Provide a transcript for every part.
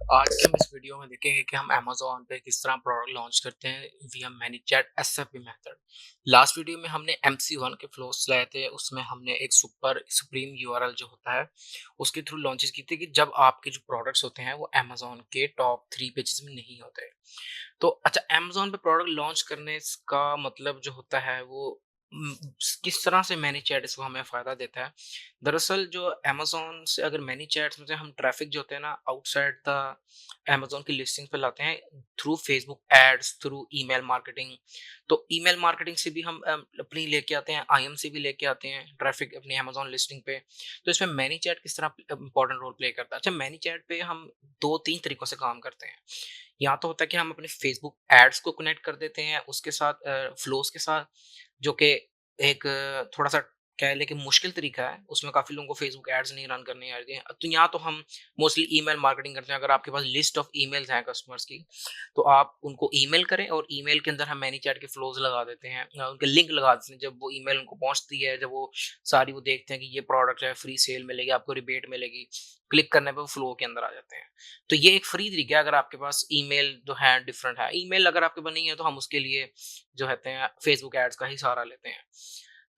आज के हम इस वीडियो में देखेंगे कि हम अमेज़न पे किस तरह प्रोडक्ट लॉन्च करते हैं विया मैनीचैट एसएफपी मेथड। लास्ट वीडियो में हमने MC1 के फ्लोस लाए थे, उसमें हमने एक सुप्रीम यूआरएल जो होता है उसके थ्रू लॉन्चेस की थी कि जब आपके जो प्रोडक्ट्स होते हैं वो अमेज़न के टॉप 3 पेजेस में नहीं होते। तो अच्छा, अमेज़न पे प्रोडक्ट लॉन्च करने का मतलब जो होता है वो उम, किस तरह से मैनीचैट इसको हमें फ़ायदा देता है। दरअसल जो अमेज़न से अगर मैनीचैट्स में से हम ट्रैफ़िक जो होते हैं ना आउटसाइड द अमेज़न की लिस्टिंग पे लाते हैं through Facebook ads, through email marketing. तो ईमेल मार्केटिंग से भी हम अपनी लेके आते हैं, आईएम से भी लेके आते हैं ट्रैफ़िक अपनी अमेज़न लिस्टिंग पे। तो इसमें मैनीचैट किस तरह इम्पोर्टेंट रोल प्ले करता है? अच्छा, मैनीचैट पे हम 2-3 तरीकों से काम करते हैं। या तो होता है कि हम अपने फेसबुक एड्स को कनेक्ट कर देते हैं उसके साथ फ्लोस के साथ, जो कि एक थोड़ा-सा कह लें कि मुश्किल तरीका है। उसमें काफ़ी लोगों को फेसबुक एड्स नहीं रन करनी आती हैं। तो या तो हम मोस्टली ईमेल मार्केटिंग करते हैं। अगर आपके पास लिस्ट ऑफ ईमेल्स हैं कस्टमर्स की, तो आप उनको ईमेल करें और ईमेल के अंदर हम मैनीचैट के फ्लोज़ लगा देते हैं। उनके लिंक लगा देते हैं। जब वो ईमेल उनको पहुँचती है, जब वो सारी वो देखते हैं कि ये प्रोडक्ट है, फ्री सेल मिलेगी, आपको रिबेट मिलेगी, क्लिक करने पे वो फ्लो के अंदर आ जाते हैं। तो ये एक फ्री तरीका है अगर आपके पास ईमेल जो है डिफरेंट है। ईमेल अगर आपके पास नहीं है तो हम उसके लिए जो कहते हैं फेसबुक एड्स का ही सहारा लेते हैं।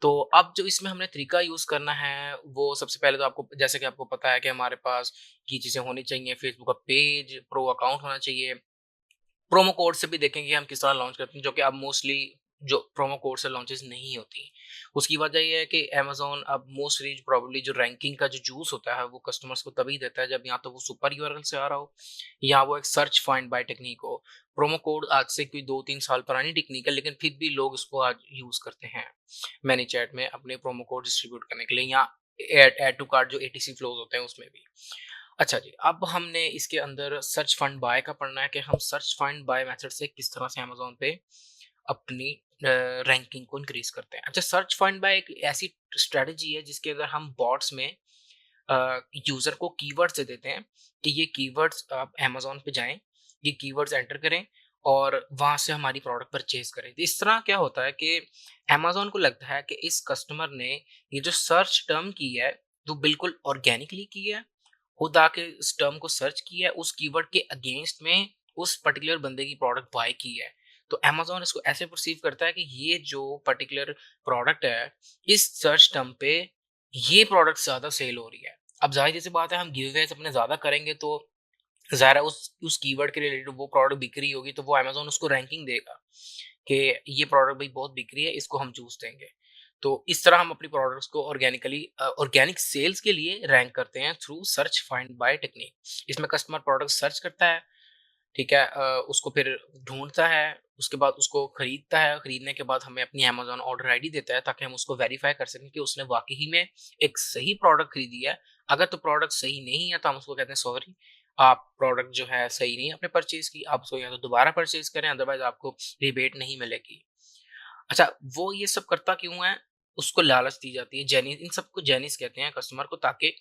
तो अब जो इसमें हमने तरीका यूज़ करना है वो सबसे पहले तो आपको जैसे कि आपको पता है कि हमारे पास ये चीज़ें होनी चाहिए। फेसबुक का पेज, प्रो अकाउंट होना चाहिए। प्रोमो कोड से भी देखेंगे कि हम किस तरह लॉन्च करते हैं, जो कि अब मोस्टली जो प्रोमो कोड से लॉन्चेस नहीं होती। उसकी वजह ये है कि अमेज़न अब मोस्टली प्रोबेबली जो रैंकिंग का जो जूस होता है वो कस्टमर्स को तभी देता है जब या तो वो सुपर यूआरएल से आ रहा हो या वो एक सर्च फाइंड बाय टेक्निक हो। प्रोमो कोड आज से कोई 2-3 साल पुरानी टेक्निक है, लेकिन फिर भी लोग उसको आज यूज़ करते हैं मैनीचैट में अपने प्रोमो कोड डिस्ट्रीब्यूट करने के लिए, या ऐड टू कार्ट जो एटीसी फ्लोज़ होते हैं उसमें भी। अच्छा जी, अब हमने इसके अंदर सर्च फंड बाय का पढ़ना है कि हम सर्च फंड बाय मेथड से किस तरह से अमेज़न पे अपनी रैंकिंग को इंक्रीज़ करते हैं। अच्छा, सर्च फंड बाय एक ऐसी स्ट्रैटेजी है जिसके अंदर हम बॉट्स में यूज़र को कीवर्ड्स दे देते हैं कि ये कीवर्ड्स आप अमेज़न पे जाएँ, ये कीवर्ड्स एंटर करें और वहाँ से हमारी प्रोडक्ट परचेज़ करें। तो इस तरह क्या होता है कि अमेज़न को लगता है कि इस कस्टमर ने ये जो सर्च टर्म की है, वो बिल्कुल ऑर्गेनिकली की है। खुद आके इस टर्म को सर्च किया है, उस कीवर्ड के अगेंस्ट में उस पर्टिकुलर बंदे की प्रोडक्ट बाय की है। तो अमेज़न इसको ऐसे परसीव करता है कि ये जो पर्टिकुलर प्रोडक्ट है, इस सर्च टर्म पे ये प्रोडक्ट ज़्यादा सेल हो रही है। अब ज़ाहिर सी बात है, हम गिवअवेज़ अपने ज़्यादा करेंगे तो ज़ाहिर है उस कीवर्ड के रिलेटेड वो प्रोडक्ट बिक रही होगी, तो वो अमेज़न उसको रैंकिंग देगा कि ये प्रोडक्ट भाई बहुत बिक रही है, इसको हम चूज़ देंगे। तो इस तरह हम अपनी प्रोडक्ट्स को ऑर्गेनिक सेल्स के लिए रैंक करते हैं through search find by technique. इसमें कस्टमर प्रोडक्ट सर्च करता है, ठीक है? उसको फिर ढूँढता है, उसके बाद उसको खरीदता है, खरीदने के बाद हमें अपनी अमेज़न ऑर्डर आईडी देता है ताकि हम उसको वेरीफ़ाई कर सकें कि उसने वाक़ई में एक सही प्रोडक्ट खरीदी है। अगर तो प्रोडक्ट सही नहीं है तो हम उसको कहते हैं सॉरी, आप प्रोडक्ट जो है सही नहीं आपने परचेज़ की, आप उसको या तो दोबारा परचेज़ करें, अदरवाइज़ आपको रिबेट नहीं मिलेगी। अच्छा, वो ये सब करता क्यों है? उसको लालच दी जाती है। इन सबको जेनिस कहते हैं कस्टमर को, ताकि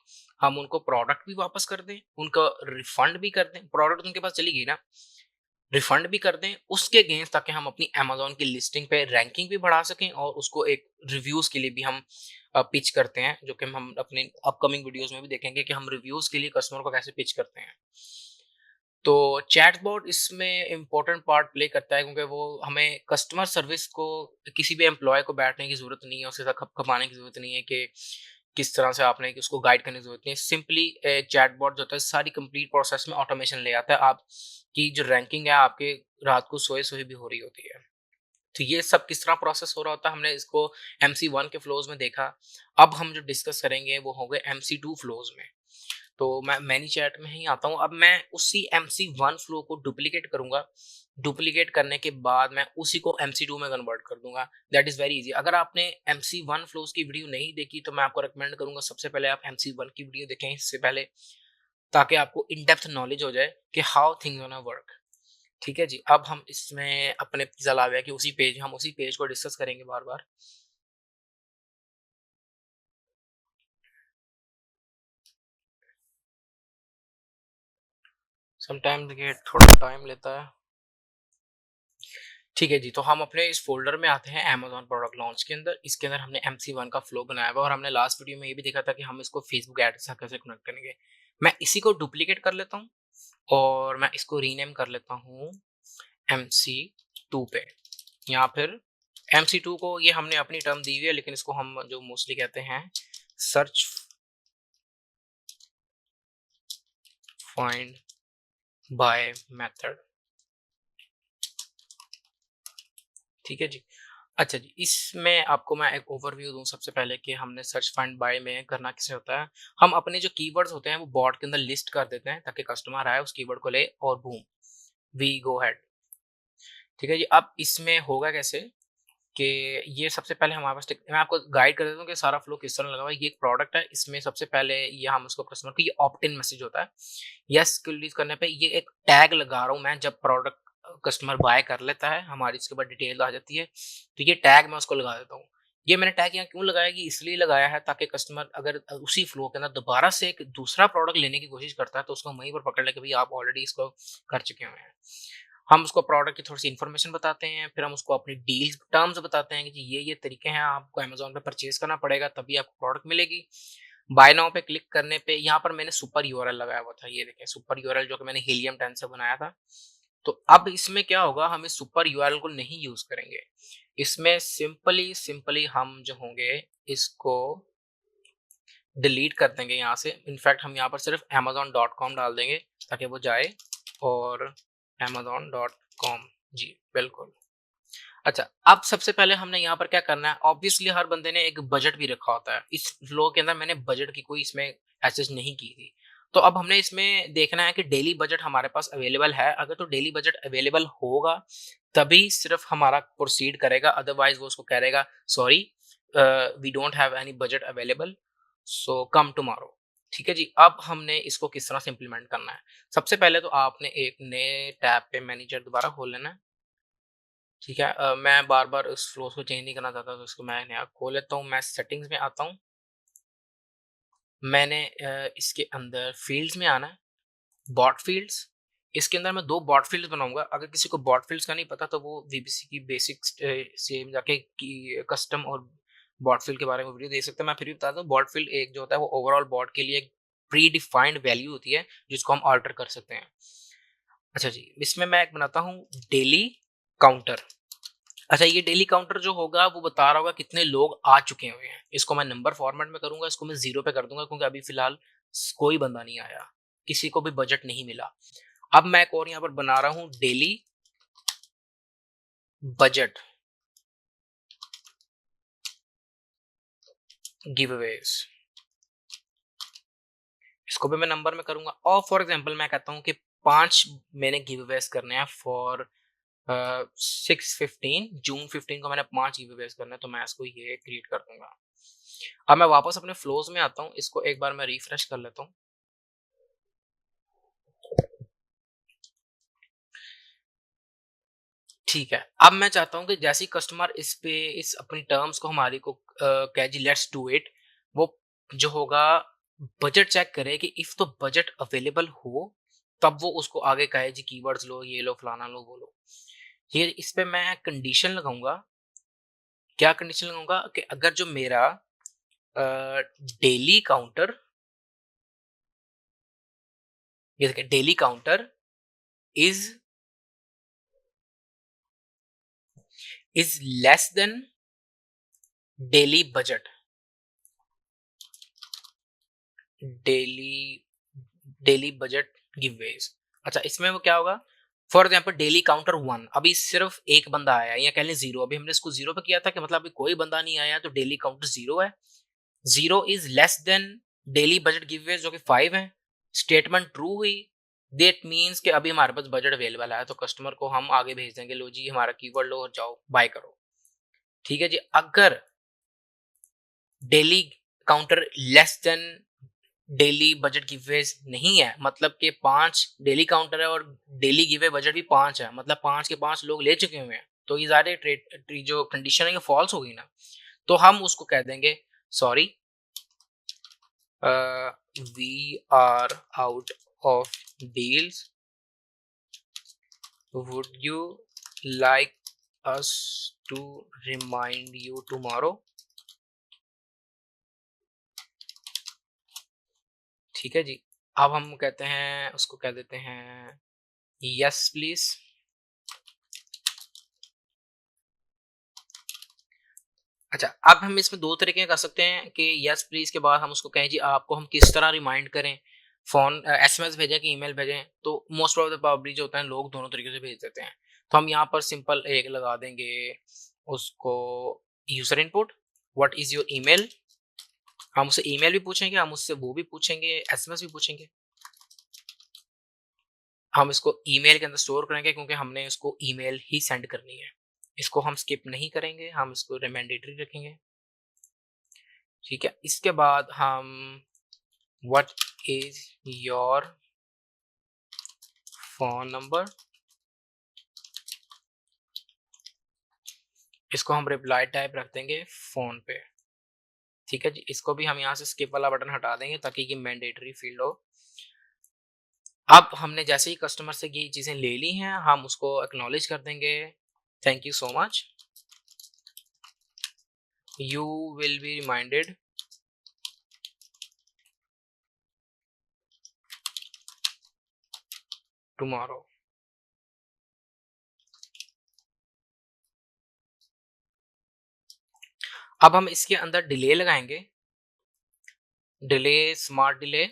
हम उनको प्रोडक्ट भी वापस कर दें, उनका रिफंड भी कर दें। प्रोडक्ट उनके पास चली गई ना, रिफंड भी कर दें उसके अगेंस्ट, ताकि हम अपनी अमेज़न की लिस्टिंग पे रैंकिंग भी बढ़ा सकें और उसको एक रिव्यूज़ के लिए भी हम पिच करते हैं, जो कि हम अपने अपकमिंग वीडियोज़ में भी देखेंगे कि हम रिव्यूज़ के लिए कस्टमर को कैसे पिच करते हैं। तो चैटबॉट इसमें इम्पोर्टेंट पार्ट प्ले करता है, क्योंकि वो हमें कस्टमर सर्विस को किसी भी एम्प्लॉय को बैठने की ज़रूरत नहीं है, उसके साथ खपाने की ज़रूरत नहीं है कि किस तरह से आपने कि उसको गाइड करने की ज़रूरत नहीं है। सिंपली चैटबॉट जो होता है सारी कंप्लीट प्रोसेस में ऑटोमेशन ले आता है। आपकी जो रैंकिंग है आपके रात को सोए-सोए भी हो रही होती है। तो ये सब किस तरह प्रोसेस हो रहा होता है, हमने इसको MC1 के फ्लोज़ में देखा। अब हम जो डिस्कस करेंगे वो होंगे MC2 फ्लोज़ में। तो मैं मैनीचैट में ही आता हूँ। अब मैं उसी MC1 फ्लो को डुप्लिकेट करूँगा। डुप्लिकेट करने के बाद मैं उसी को MC2 में कन्वर्ट कर दूँगा। That is very easy. अगर आपने MC1 फ्लोज़ की वीडियो नहीं देखी तो मैं आपको रिकमेंड करूँगा सबसे पहले आप MC1 की वीडियो देखें इससे पहले, ताकि आपको इन डेप्थ नॉलेज हो जाए कि हाउ थिंग्स गोना वर्क। ठीक है जी। अब हम इसमें अपने चलावे कि हम उसी पेज को डिस्कस करेंगे बार-बार। समटाइम्स ये थोड़ा टाइम लेता है। ठीक है जी, तो हम अपने इस फ़ोल्डर में आते हैं अमेज़न प्रोडक्ट लॉन्च के अंदर। इसके अंदर हमने MC1 का फ्लो बनाया हुआ है और हमने लास्ट वीडियो में ये भी देखा था कि हम इसको फेसबुक ऐड से कैसे कनेक्ट करेंगे। मैं इसी को डुप्लिकेट कर लेता हूँ और मैं इसको रीनेम कर लेता हूँ MC2 पे, या फिर MC2 को ये हमने अपनी टर्म दी हुई है, लेकिन इसको हम जो मोस्टली कहते हैं सर्च फाइंड बाय मेथड। ठीक है जी। अच्छा जी, इसमें आपको मैं एक ओवरव्यू दूँ सबसे पहले कि हमने सर्च फाइंड बाय में करना कैसे होता है। हम अपने जो कीवर्ड्स होते हैं वो बॉट के अंदर लिस्ट कर देते हैं ताकि कस्टमर आए उस कीवर्ड को ले और बूम वी गो हेड। ठीक है जी। अब इसमें होगा कैसे कि ये सबसे पहले हमारे पास मैं आपको गाइड कर देता हूँ कि सारा फ्लो किस तरह लगा हुआ है। ये एक प्रोडक्ट है, इसमें सबसे पहले ये हम उसको कस्टमर को ये ऑप्ट इन मैसेज होता है। यस क्लिक करने पे ये एक टैग लगा रहा हूँ मैं, जब प्रोडक्ट कस्टमर बाय कर लेता है हमारी इसके बाद डिटेल आ जाती है, तो ये टैग मैं उसको लगा देता हूँ। ये मैंने टैग यहाँ क्यों लगाया कि इसलिए लगाया है ताकि कस्टमर अगर उसी फ्लो के अंदर दोबारा से एक दूसरा प्रोडक्ट लेने की कोशिश करता है तो उसको वहीं पर पकड़ ले कि भाई आप ऑलरेडी इसको कर चुके हुए हैं। हम उसको प्रोडक्ट की थोड़ी सी इन्फॉर्मेशन बताते हैं, फिर हम उसको अपनी डील्स टर्म्स बताते हैं कि जी ये तरीके हैं, आपको अमेज़न पे परचेज करना पड़ेगा तभी आपको प्रोडक्ट मिलेगी। बाय नाउ पे क्लिक करने पे यहाँ पर मैंने सुपर यूआरएल लगाया हुआ था, ये देखें सुपर यूआरएल जो कि मैंने हीलियम 10 से बनाया था। तो अब इसमें क्या होगा, हम इस सुपर यूआरएल को नहीं यूज करेंगे। इसमें सिंपली सिंपली हम जो होंगे इसको डिलीट कर देंगे यहाँ से। इनफैक्ट हम यहाँ पर सिर्फ amazon.com डाल देंगे ताकि वो जाए और amazon.com। जी बिल्कुल। अच्छा, अब सबसे पहले हमने यहाँ पर क्या करना है, ऑब्वियसली हर बंदे ने एक बजट भी रखा होता है। इस फ्लो के अंदर मैंने बजट की कोई इसमें एसेस नहीं की थी। तो अब हमने इसमें देखना है कि डेली बजट हमारे पास अवेलेबल है। अगर तो डेली बजट अवेलेबल होगा तभी सिर्फ हमारा प्रोसीड करेगा, अदरवाइज वो उसको कहेगा sorry we don't have any budget available so come tomorrow. ठीक है जी। अब हमने इसको किस तरह से इम्प्लीमेंट करना है। सबसे पहले तो आपने एक नए टैब पे मैनेजर दोबारा खोल लेना है। ठीक है। मैं बार-बार उस फ्लो को चेंज नहीं करना चाहता, तो इसको मैं नया खोल लेता हूँ। मैं सेटिंग्स में आता हूँ। मैंने इसके अंदर फील्ड्स में आना है, बॉट फील्ड्स। इसके अंदर मैं 2 बॉट फील्ड्स बनाऊँगा। अगर किसी को बॉट फील्ड्स का नहीं पता तो वो वीबीसी की बेसिक्स से जाके की कस्टम और बॉट फील्ड के बारे में वीडियो देख सकते हैं। मैं फिर भी बताता हूँ, बॉट फील्ड एक जो होता है वो ओवरऑल बॉट के लिए एक प्री डिफाइंड वैल्यू होती है जिसको हम अल्टर कर सकते हैं। अच्छा जी, इसमें मैं एक बनाता हूँ डेली काउंटर। अच्छा, ये डेली काउंटर जो होगा वो बता रहा होगा कितने लोग आ चुके हुए हैं। इसको मैं नंबर फॉर्मेट में करूंगा, इसको मैं 0 पे कर दूंगा क्योंकि अभी फिलहाल कोई बंदा नहीं आया, किसी को भी बजट नहीं मिला। अब मैं एक और यहाँ पर बना रहा हूँ डेली बजट गिवअवेज। इसको भी मैं नंबर में करूंगा और फॉर एग्जांपल मैं कहता हूँ कि 5 मैंने गिवअवेज करने हैं फॉर 6/15 जून 15 को मैंने 5 गिवअवेज करने हैं, तो मैं इसको ये क्रिएट कर दूंगा। अब मैं वापस अपने फ्लोज में आता हूँ, इसको एक बार मैं रिफ्रेश कर लेता हूँ। ठीक है। अब मैं चाहता हूँ कि जैसे ही कस्टमर इस अपनी टर्म्स को हमारी को कहे जी लेट्स डू इट, वो जो होगा बजट चेक करे कि इफ तो बजट अवेलेबल हो तब वो उसको आगे कहे जी कीवर्ड्स लो, ये लो, फलाना लो, वो लो। ये इस पे मैं कंडीशन लगाऊंगा। क्या कंडीशन लगाऊंगा कि अगर जो मेरा डेली काउंटर, ये देखिए daily counter is is less than daily budget, daily daily budget giveaways. अच्छा, इसमें वो क्या होगा, फॉर एग्जाम्पल डेली काउंटर 1, अभी सिर्फ एक बंदा आया या कह लें 0, अभी हमने इसको 0 पे किया था कि मतलब अभी कोई बंदा नहीं आया तो डेली काउंटर 0 है। 0 is less than daily budget giveaways जो कि 5 है। स्टेटमेंट ट्रू हुई, दैट मीन्स कि अभी हमारे पास बजट अवेलेबल है, तो कस्टमर को हम आगे भेज देंगे, लो जी हमारा कीवर्ड लो और जाओ बाय करो। ठीक है जी। अगर daily counter less than daily budget गिवेज नहीं है, मतलब कि 5 डेली काउंटर है और डेली गिवे बजट भी 5 है, मतलब 5 के 5 लोग ले चुके हुए हैं, तो ये सारे जो कंडीशन है ये फॉल्स हो गई ना। तो हम उसको कह देंगे sorry we are out of deals, would you like us to remind you tomorrow. ठीक है जी। अब हम कहते हैं, उसको कह देते हैं यस प्लीज। अच्छा, अब हम इसमें दो तरीके कर सकते हैं कि यस प्लीज के बाद हम उसको कहें जी आपको हम किस तरह रिमाइंड करें, फोन एसएमएस भेजें कि ईमेल भेजें। तो मोस्ट ऑफ द प्रॉब्ली जो होता है लोग दोनों तरीके से भेज देते हैं। तो हम यहाँ पर सिंपल एक लगा देंगे उसको, user input what is your email. हम उससे ईमेल भी पूछेंगे, हम उससे वो भी पूछेंगे, एसएमएस भी पूछेंगे। हम इसको ईमेल के अंदर स्टोर करेंगे क्योंकि हमने इसको ईमेल ही सेंड करनी है। इसको हम स्किप नहीं करेंगे, हम इसको मैंडेटरी रखेंगे। ठीक है, इसके बाद हम what is your phone number, इसको हम रिप्लाई टाइप रख देंगे फोन पे। ठीक है जी, इसको भी हम यहाँ से स्किप वाला बटन हटा देंगे ताकि ये मैंडेटरी फील्ड हो। अब हमने जैसे ही कस्टमर से ये चीजें ले ली हैं, हम उसको एक्नॉलेज कर देंगे, thank you so much, you will be reminded tomorrow. अब हम इसके अंदर डिले लगाएंगे, delay smart delay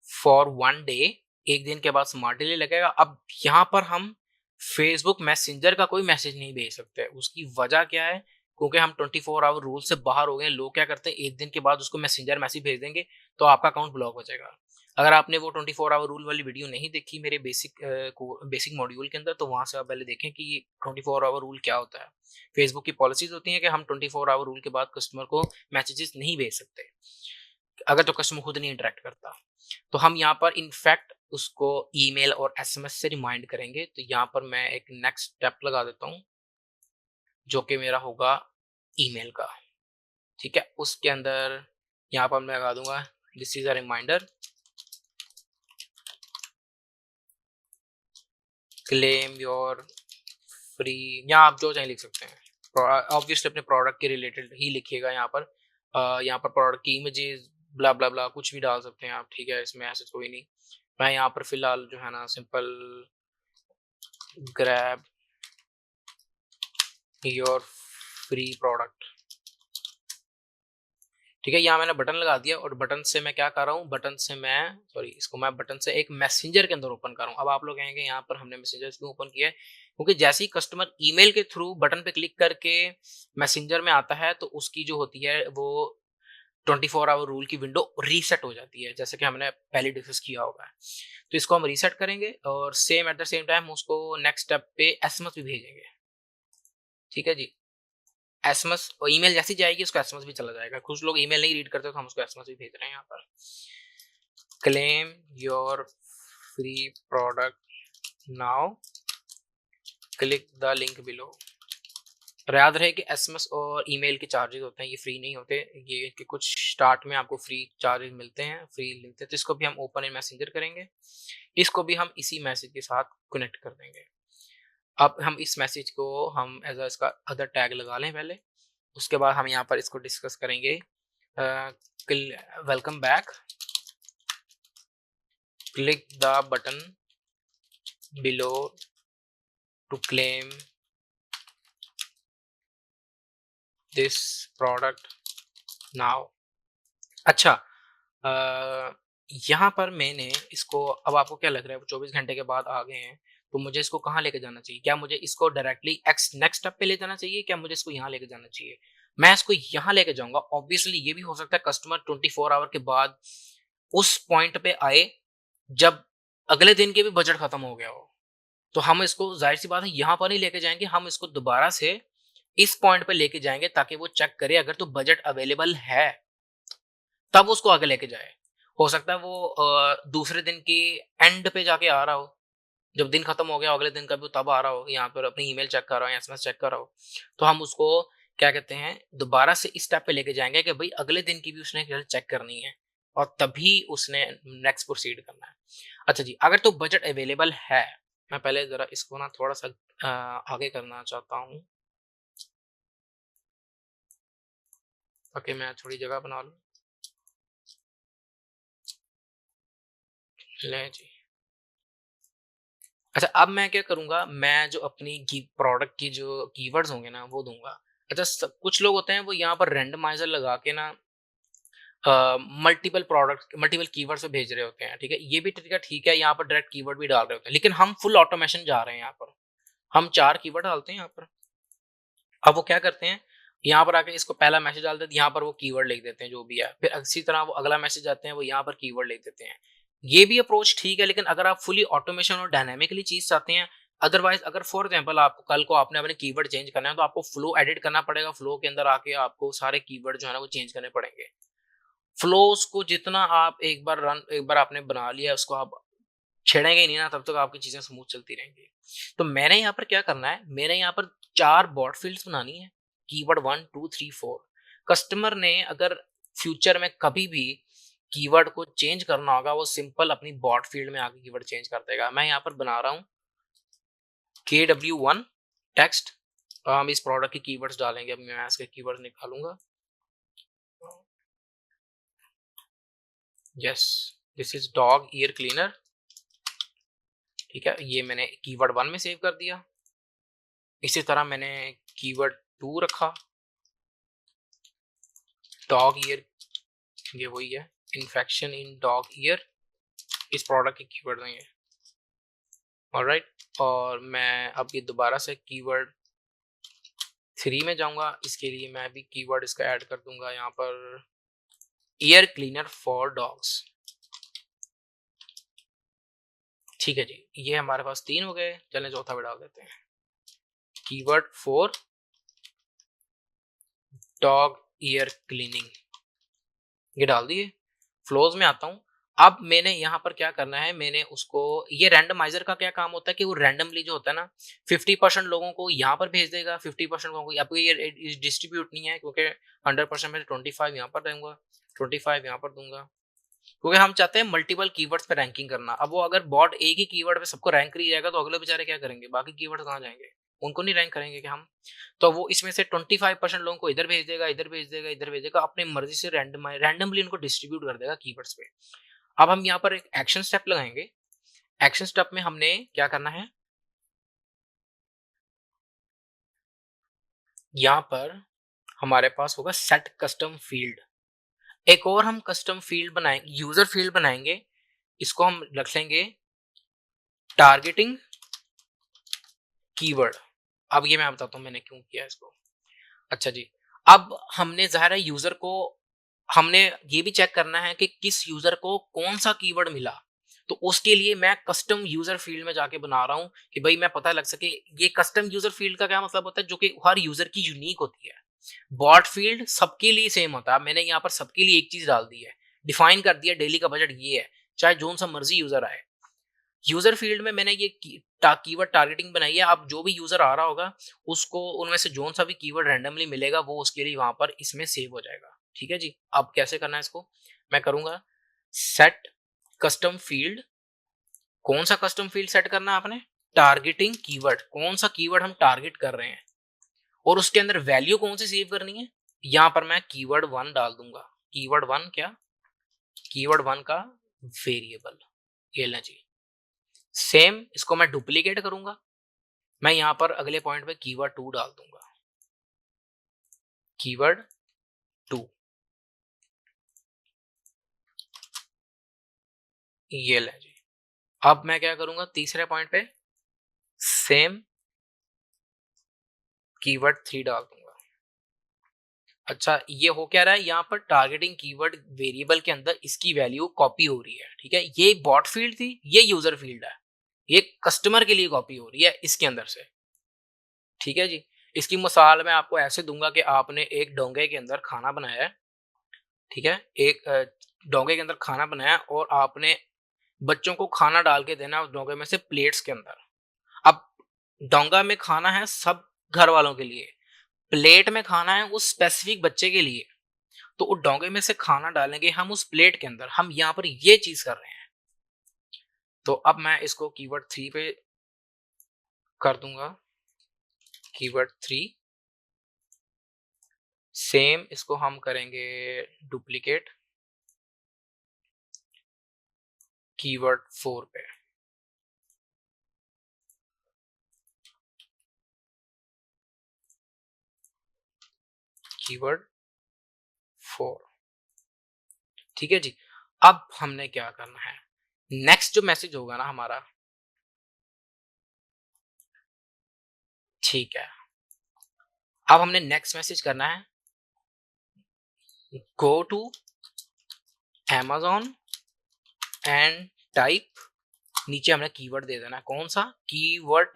for one day, एक दिन के बाद स्मार्ट डिले लगेगा। अब यहाँ पर हम फेसबुक मैसेंजर का कोई मैसेज नहीं भेज सकते। उसकी वजह क्या है, क्योंकि हम 24 आवर रूल से बाहर हो गए। लोग क्या करते हैं, एक दिन के बाद उसको मैसेंजर मैसेज भेज देंगे तो आपका अकाउंट ब्लॉक हो जाएगा। अगर आपने वो 24 आवर रूल वाली वीडियो नहीं देखी मेरे बेसिक मॉड्यूल के अंदर, तो वहां से आप पहले देखें कि 24 आवर रूल क्या होता है। फेसबुक की पॉलिसीज होती है कि हम 24 आवर रूल के बाद कस्टमर को मैसेजेस नहीं भेज सकते अगर तो कस्टमर खुद नहीं इंटरेक्ट करता। तो हम यहाँ पर इनफैक्ट उसको ईमेल और एसएमएस से रिमाइंड करेंगे। तो यहाँ पर मैं एक नेक्स्ट स्टेप लगा देता हूँ जो कि मेरा होगा ईमेल का। ठीक है, उसके अंदर यहाँ पर मैं लगा दूंगा this is a reminder, claim your free, यहाँ आप जो चाहे लिख सकते हैं। ऑब्वियसली अपने प्रोडक्ट के रिलेटेड ही लिखिएगा यहाँ पर। यहाँ पर प्रोडक्ट की इमेजेस ब्ला ब्ला ब्ला कुछ भी डाल सकते हैं आप। ठीक है, इसमें ऐसे कोई नहीं। मैं यहाँ पर फिलहाल जो है ना simple grab your free product. ठीक है, यहाँ मैंने बटन लगा दिया और बटन से मैं क्या कर रहा हूँ, बटन से मैं सॉरी इसको मैं बटन से एक मैसेंजर के अंदर ओपन कर रहा हूँ। अब आप लोग कहेंगे यहाँ पर हमने मैसेंजर क्यों ओपन किया है, क्योंकि जैसे ही कस्टमर ईमेल के थ्रू बटन पे क्लिक करके मैसेंजर में आता है तो उसकी जो होती है वो 24 आवर रूल की विंडो रीसेट हो जाती है, जैसे कि हमने पहले डिस्कस किया होगा। तो इसको हम रीसेट करेंगे और same at the same time उसको नेक्स्ट स्टेप पे एसएमएस भी भेजेंगे। ठीक है जी, एसएमएस और ईमेल जैसी जाएगी उसको एसएमएस भी चला जाएगा। कुछ लोग ईमेल नहीं रीड करते तो हम उसको एसएमएस भी भेज रहे हैं यहाँ पर। Claim your free product now, click the link below. याद रहे कि एसएमएस और ईमेल के चार्जेस होते हैं, ये फ्री नहीं होते। ये कि कुछ स्टार्ट में आपको फ्री चार्जेस मिलते हैं, फ्री मिलते हैं। तो इसको भी हम ओपन इन मैसेंजर करेंगे, इसको भी हम इसी मैसेज के साथ कनेक्ट कर देंगे। अब हम इस मैसेज को हम एज इसका अदर टैग लगा लें पहले, उसके बाद हम यहाँ पर इसको डिस्कस करेंगे। Welcome back, click the button below to claim this product now. अच्छा, यहाँ पर मैंने इसको, अब आपको क्या लग रहा है वो 24 घंटे के बाद आ गए हैं तो मुझे इसको कहाँ लेके जाना चाहिए? क्या मुझे इसको डायरेक्टली एक्स नेक्स्ट स्टेप पे ले जाना चाहिए, क्या मुझे इसको यहाँ लेके जाना चाहिए? मैं इसको यहाँ लेके जाऊंगा। ऑब्वियसली ये भी हो सकता है कस्टमर 24 आवर के बाद उस पॉइंट पे आए जब अगले दिन के भी बजट खत्म हो गया हो। तो हम इसको जाहिर सी बात है यहाँ पर नहीं लेके जाएंगे, हम इसको दोबारा से इस पॉइंट पे लेके जाएंगे ताकि वो चेक करे, अगर तो बजट अवेलेबल है तब उसको आगे लेके जाए। हो सकता है वो दूसरे दिन की एंड पे जाके आ रहा हो, जब दिन खत्म हो गया अगले दिन का भी तब आ रहा हो, यहाँ पर अपनी ईमेल चेक कर रहा हो या एसएमएस चेक कर रहा हो। तो हम उसको क्या कहते हैं, दोबारा से इस स्टेप पे लेके जाएंगे कि भाई अगले दिन की भी उसने रिजल्ट चेक करनी है और तभी उसने नेक्स्ट प्रोसीड करना है। अच्छा जी, अगर तो बजट अवेलेबल है, मैं पहले जरा इसको ना थोड़ा सा आगे करना चाहता हूँ ताकि मैं थोड़ी जगह बना लूँ। ले जी। अच्छा, अब मैं क्या करूँगा, मैं जो अपनी की प्रोडक्ट की जो कीवर्ड्स होंगे ना, वो दूँगा। अच्छा, कुछ लोग होते हैं वो यहाँ पर रैंडमाइज़र लगा के ना मल्टीपल कीवर्ड्स पे भेज रहे होते हैं, ठीक है? ये भी तरीका ठीक है, यहाँ पर डायरेक्ट कीवर्ड भी डाल रहे होते हैं, लेकिन हम फुल ऑटोमेशन जा रहे हैं यहाँ पर। हम 4 कीवर्ड डालते हैं यहाँ पर। अब वो क्या करते हैं, यहाँ पर आके इसको पहला मैसेज डाल देते हैं, यहाँ पर वो कीवर्ड लिख देते हैं जो भी है। फिर इसी तरह वो अगला मैसेज आते हैं, वो यहाँ पर कीवर्ड लिख देते हैं। ये भी अप्रोच ठीक है, लेकिन अगर आप फुली ऑटोमेशन और डायनामिकली चीज़ चाहते हैं, अदरवाइज़ अगर फॉर एग्जांपल आप कल को आपने अपने कीवर्ड चेंज करना है, तो आपको फ्लो एडिट करना पड़ेगा। फ्लो के अंदर आके आपको सारे कीवर्ड जो है ना, वो चेंज करने पड़ेंगे। फ्लोस को जितना आप एक बार आपने बना लिया, उसको आप छेड़ेंगे ही नहीं ना, तब तक आपकी चीजें स्मूथ चलती रहेंगी। तो मैंने यहाँ पर क्या करना है, मैंने यहाँ पर 4 बॉट फील्ड्स बनानी है, कीवर्ड 1 2 3 4। कस्टमर ने अगर फ्यूचर में कभी भी कीवर्ड को चेंज करना होगा, वो सिंपल अपनी बॉट फील्ड में आके कीवर्ड चेंज कर देगा। मैं यहाँ पर बना रहा हूँ KW1 टेक्स्ट। हम इस प्रोडक्ट के कीवर्ड्स डालेंगे। अब मैं इसके कीवर्ड निकालूंगा। Yes, this is dog year cleaner. ठीक है, ये मैंने कीवर्ड 1 में सेव कर दिया। इसी तरह मैंने कीवर्ड 2 रखा, डॉग ईयर, ये वही है, इन्फेक्शन इन डॉग ईयर, इस प्रोडक्ट के कीवर्ड हैं ये। ऑलराइट, और मैं अब ये दोबारा से कीवर्ड 3 में जाऊंगा। इसके लिए मैं भी कीवर्ड इसका ऐड कर दूंगा यहाँ पर, ईयर क्लीनर फॉर डॉग्स। ठीक है जी, ये हमारे पास 3 हो गए। चलें चौथा भी डाल देते हैं, कीवर्ड 4 डॉग ईयर क्लीनिंग, ये डाल दिए। फ्लोज में आता हूँ। अब मैंने यहाँ पर क्या करना है, मैंने उसको, ये रैंडमाइजर का क्या काम होता है कि वो रैंडमली जो होता है ना, 50% लोगों को यहाँ पर भेज देगा, 50% लोगों को। आपको ये डिस्ट्रीब्यूट नहीं है, क्योंकि 100% में 25 यहाँ पर दूंगा, 25 यहाँ पर दूंगा, क्योंकि हम चाहते हैं मल्टीपल कीवर्ड्स पे रैंकिंग करना। अब वो अगर बॉट एक ही कीवर्ड पे सबको रैंक कर जाएगा, तो अगले बेचारे क्या करेंगे, बाकी कीवर्ड कहाँ जाएंगे, उनको नहीं रैंक करेंगे कि हम। तो वो इसमें से 25% लोगों को इधर भेज देगा, इधर भेज देगा, इधर भेज देगा, अपनी मर्जी से रैंडमली उनको डिस्ट्रीब्यूट कर देगा कीवर्ड्स पे। अब हम यहाँ पर एक एक्शन स्टेप लगाएंगे। एक्शन स्टेप में हमने क्या करना है, यहाँ पर हमारे पास होगा सेट कस्टम फील्ड। एक और हम कस्टम फील्ड बनाएंगे, यूजर फील्ड बनाएंगे। इसको हम रख लेंगे टारगेटिंग कीवर्ड। अब ये मैं बताता हूँ मैंने क्यों किया इसको। अच्छा जी, अब हमने ज़ाहिर है यूजर को, हमने ये भी चेक करना है कि किस यूजर को कौन सा कीवर्ड मिला। तो उसके लिए मैं कस्टम यूजर फील्ड में जाके बना रहा हूँ कि भाई मैं पता लग सके। ये कस्टम यूजर फील्ड का क्या मतलब होता है, जो कि हर यूजर की यूनिक होती है। बॉट फील्ड सबके लिए सेम होता है। मैंने यहाँ पर सबके लिए एक चीज डाल दी है, डिफाइन कर दिया डेली का बजट ये है, चाहे जोन सा मर्जी यूजर आए। यूजर फील्ड में मैंने ये कीवर्ड टारगेटिंग बनाई है। अब जो भी यूजर आ रहा होगा, उसको उनमें से जोन सा भी कीवर्ड रैंडमली मिलेगा, वो उसके लिए वहां पर इसमें सेव हो जाएगा। ठीक है जी, अब कैसे करना है इसको, मैं करूंगा सेट कस्टम फील्ड। कौन सा कस्टम फील्ड सेट करना है आपने, टारगेटिंग कीवर्ड, कौन सा कीवर्ड हम टारगेट कर रहे हैं, और उसके अंदर वैल्यू कौन सी सेव करनी है। यहां पर मैं कीवर्ड 1 डाल दूंगा। कीवर्ड 1 क्या, कीवर्ड 1 का वेरिएबल, ये लें जी। सेम इसको मैं डुप्लीकेट करूंगा। मैं यहां पर अगले पॉइंट पे कीवर्ड 2 डाल दूंगा, कीवर्ड 2, ये ले जी। अब मैं क्या करूंगा, तीसरे पॉइंट पे सेम कीवर्ड 3 डाल दूंगा। अच्छा, ये हो क्या रहा है, यहाँ पर टारगेटिंग कीवर्ड वेरिएबल के अंदर इसकी वैल्यू कॉपी हो रही है। ठीक है, ये बॉट फील्ड थी, ये यूजर फील्ड है, ये कस्टमर के लिए कॉपी हो रही है इसके अंदर से। ठीक है जी, इसकी मिसाल मैं आपको ऐसे दूंगा कि आपने एक डोंगे के अंदर खाना बनाया है। ठीक है, एक डोंगे के अंदर खाना बनाया, और आपने बच्चों को खाना डाल के देना उस डोंगे में से प्लेट्स के अंदर। अब डोंगा में खाना है सब घर वालों के लिए, प्लेट में खाना है उस स्पेसिफिक बच्चे के लिए। तो उस डोंगे में से खाना डालेंगे हम उस प्लेट के अंदर, हम यहाँ पर ये चीज कर रहे हैं। तो अब मैं इसको कीवर्ड 3 पे कर दूंगा, कीवर्ड 3 सेम, इसको हम करेंगे डुप्लीकेट, कीवर्ड 4 पे। कीवर्ड 4, ठीक है जी। अब हमने क्या करना है, नेक्स्ट जो मैसेज होगा ना हमारा, ठीक है, अब हमने नेक्स्ट मैसेज करना है, go to Amazon and type, नीचे हमने कीवर्ड दे देना है, कौन सा कीवर्ड,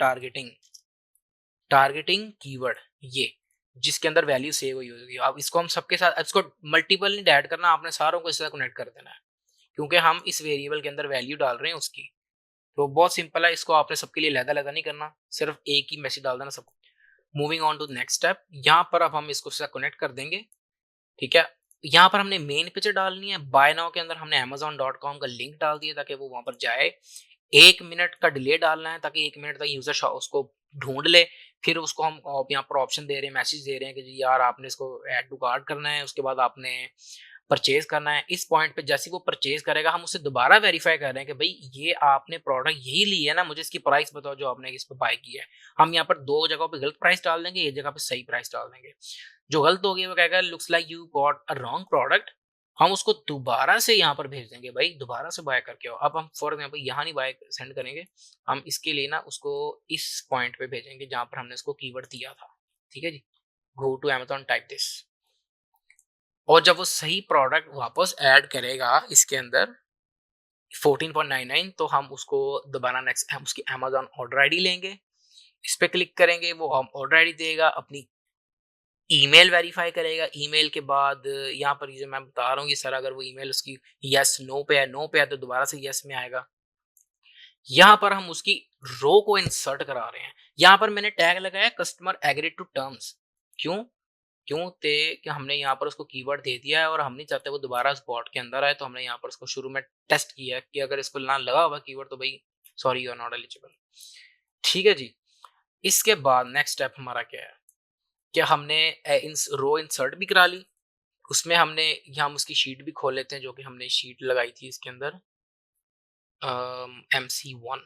टारगेटिंग कीवर्ड, ये जिसके अंदर वैल्यू सेव हुई होगी। अब इसको हम सबके साथ, इसको मल्टीपल नहीं ऐड करना, आपने सारों को इससे कनेक्ट कर देना है, क्योंकि हम इस वेरिएबल के अंदर वैल्यू डाल रहे हैं उसकी। तो बहुत सिंपल है, इसको आपने सबके लिए लहदा नहीं करना, सिर्फ एक ही मैसेज डाल देना सबको। Moving on to next step, यहाँ पर अब हम इसको कनेक्ट कर देंगे, ठीक है। यहाँ पर हमने मेन पिक्चर डालनी है, बाय नाउ के अंदर हमने amazon.com का लिंक डाल दिया ताकि वो वहां पर जाए। 1 मिनट का डिले डालना है ताकि 1 मिनट तक यूजर उसको ढूंढ ले। फिर उसको हम यहाँ पर ऑप्शन दे रहे हैं, मैसेज दे रहे हैं कि जी यार आपने इसको ऐड टू कार्ट करना है, उसके बाद आपने परचेज करना है। इस पॉइंट पे जैसे वो परचेज करेगा, हम उससे दोबारा वेरीफाई कर रहे हैं कि भाई ये आपने प्रोडक्ट यही ली है ना, मुझे इसकी प्राइस बताओ जो आपने इस पर बाय की है। हम यहाँ पर 2 जगहों पे गलत प्राइस डाल देंगे, एक जगह पे सही प्राइस डाल देंगे। जो गलत हो गया वो कहेगा looks like you got a wrong product, हम उसको दोबारा से यहाँ पर भेज देंगे, भाई दोबारा से बाय करके आओ। अब हम फॉर एग्जाम्पल यहाँ नहीं बाय सेंड करेंगे, हम इसके लिए ना उसको इस पॉइंट पे भेजेंगे जहां पर हमने उसको कीवर्ड दिया था, ठीक है जी। Go to Amazon type this, और जब वो सही प्रोडक्ट वापस ऐड करेगा इसके अंदर 14.99, तो हम उसको दोबारा नेक्स्ट हम उसकी Amazon ऑर्डर आईडी लेंगे, इस पे क्लिक करेंगे, वो हम ऑर्डर आईडी देगा, अपनी ईमेल वेरीफाई करेगा। ईमेल के बाद यहाँ पर जो मैं बता रहा हूँ, ये सर अगर वो ईमेल उसकी यस नो पे है, नो पे है तो दोबारा से यस में आएगा। यहाँ पर हम उसकी रो को इंसर्ट करा रहे हैं। यहाँ पर मैंने टैग लगाया कस्टमर एग्री टू टर्म्स, क्यों क्यों ते कि हमने यहाँ पर उसको कीवर्ड दे दिया है और हम नहीं चाहते वो दोबारा उस बॉट के अंदर आए, तो हमने यहाँ पर उसको शुरू में टेस्ट किया है कि अगर इसको ना लगा हुआ कीवर्ड तो भाई sorry you are not eligible, ठीक है जी। इसके बाद नेक्स्ट स्टेप हमारा क्या है, क्या हमने रो इंसर्ट भी करा ली, उसमें हमने यहाँ हम उसकी शीट भी खोल लेते हैं, जो कि हमने शीट लगाई थी इसके अंदर, MC1।